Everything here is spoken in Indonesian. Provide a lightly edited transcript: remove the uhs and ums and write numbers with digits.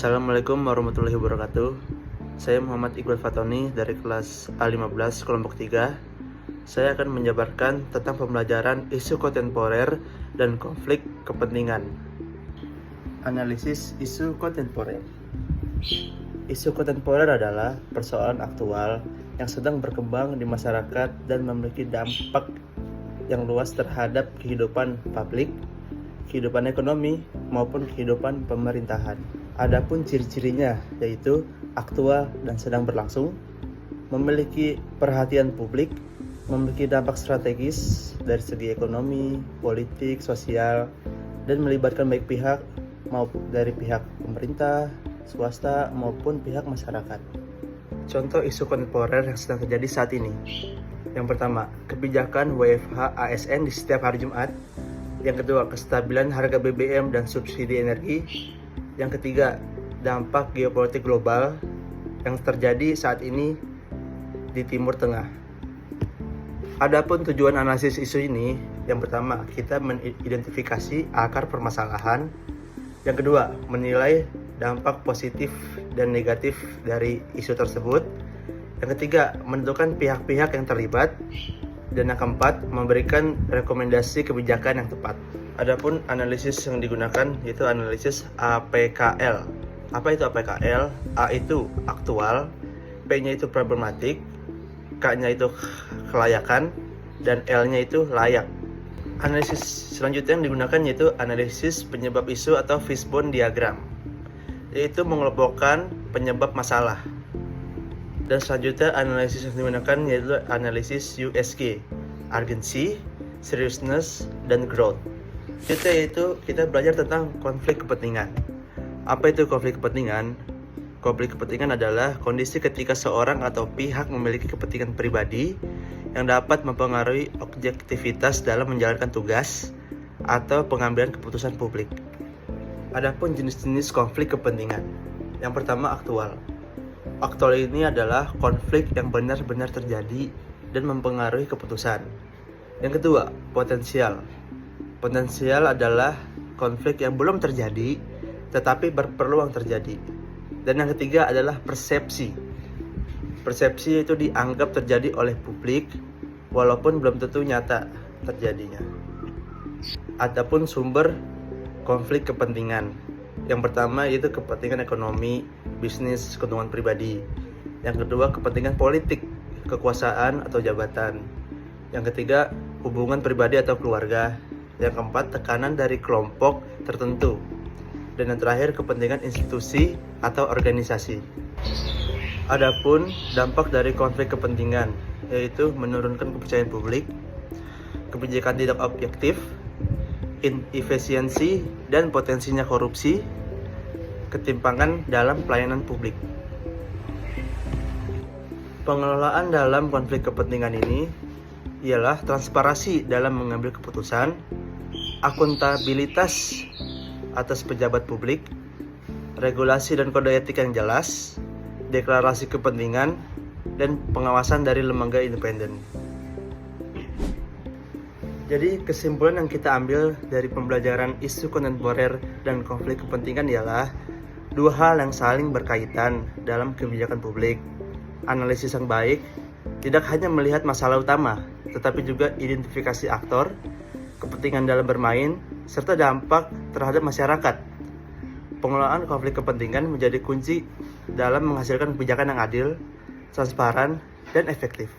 Assalamualaikum warahmatullahi wabarakatuh. Saya Muhammad Iqbal Fatoni dari kelas A15 kelompok 3. Saya akan menjabarkan tentang pembelajaran isu kontemporer dan konflik kepentingan. Analisis isu kontemporer. Isu kontemporer adalah persoalan aktual yang sedang berkembang di masyarakat dan memiliki dampak yang luas terhadap kehidupan publik, kehidupan ekonomi, maupun kehidupan pemerintahan. Adapun ciri-cirinya yaitu aktual dan sedang berlangsung, memiliki perhatian publik, memiliki dampak strategis dari segi ekonomi, politik, sosial, dan melibatkan baik pihak maupun dari pihak pemerintah, swasta maupun pihak masyarakat. Contoh isu kontemporer yang sedang terjadi saat ini. Yang pertama, kebijakan WFH ASN di setiap hari Jumat. Yang kedua, kestabilan harga BBM dan subsidi energi. Yang ketiga, dampak geopolitik global yang terjadi saat ini di Timur Tengah. Adapun tujuan analisis isu ini, yang pertama, kita mengidentifikasi akar permasalahan. Yang kedua, menilai dampak positif dan negatif dari isu tersebut. Yang ketiga, menentukan pihak-pihak yang terlibat. Dan yang keempat, memberikan rekomendasi kebijakan yang tepat. Adapun analisis yang digunakan yaitu analisis APKL. Apa itu APKL? A itu aktual, P-nya itu problematik, K-nya itu kelayakan, dan L-nya itu layak. Analisis selanjutnya yang digunakan yaitu analisis penyebab isu atau fishbone diagram, yaitu mengelompokkan penyebab masalah. Dan selanjutnya analisis yang digunakan yaitu analisis USG, urgency, seriousness, dan growth. Kita belajar tentang konflik kepentingan. Apa itu konflik kepentingan? Konflik kepentingan adalah kondisi ketika seorang atau pihak memiliki kepentingan pribadi yang dapat mempengaruhi objektivitas dalam menjalankan tugas atau pengambilan keputusan publik. Adapun jenis-jenis konflik kepentingan. Yang pertama, aktual. Aktual ini adalah konflik yang benar-benar terjadi dan mempengaruhi keputusan. Yang kedua, potensial. Potensial adalah konflik yang belum terjadi tetapi berpeluang terjadi. Dan yang ketiga adalah persepsi. Persepsi itu dianggap terjadi oleh publik walaupun belum tentu nyata terjadinya. Adapun sumber konflik kepentingan. Yang pertama yaitu kepentingan ekonomi, bisnis, keuntungan pribadi. Yang kedua, kepentingan politik, kekuasaan atau jabatan. Yang ketiga, hubungan pribadi atau keluarga. Yang keempat, tekanan dari kelompok tertentu. Dan yang terakhir, kepentingan institusi atau organisasi. Adapun dampak dari konflik kepentingan, yaitu menurunkan kepercayaan publik, kebijakan tidak objektif, inefisiensi dan potensinya korupsi, ketimpangan dalam pelayanan publik. Pengelolaan dalam konflik kepentingan ini ialah transparansi dalam mengambil keputusan, akuntabilitas atas pejabat publik, regulasi dan kode etik yang jelas, deklarasi kepentingan, dan pengawasan dari lembaga independen. Jadi kesimpulan yang kita ambil dari pembelajaran isu kontemporer dan konflik kepentingan ialah dua hal yang saling berkaitan dalam kebijakan publik. Analisis yang baik tidak hanya melihat masalah utama, tetapi juga identifikasi aktor, kepentingan dalam bermain, serta dampak terhadap masyarakat. Pengelolaan konflik kepentingan menjadi kunci dalam menghasilkan kebijakan yang adil, transparan, dan efektif.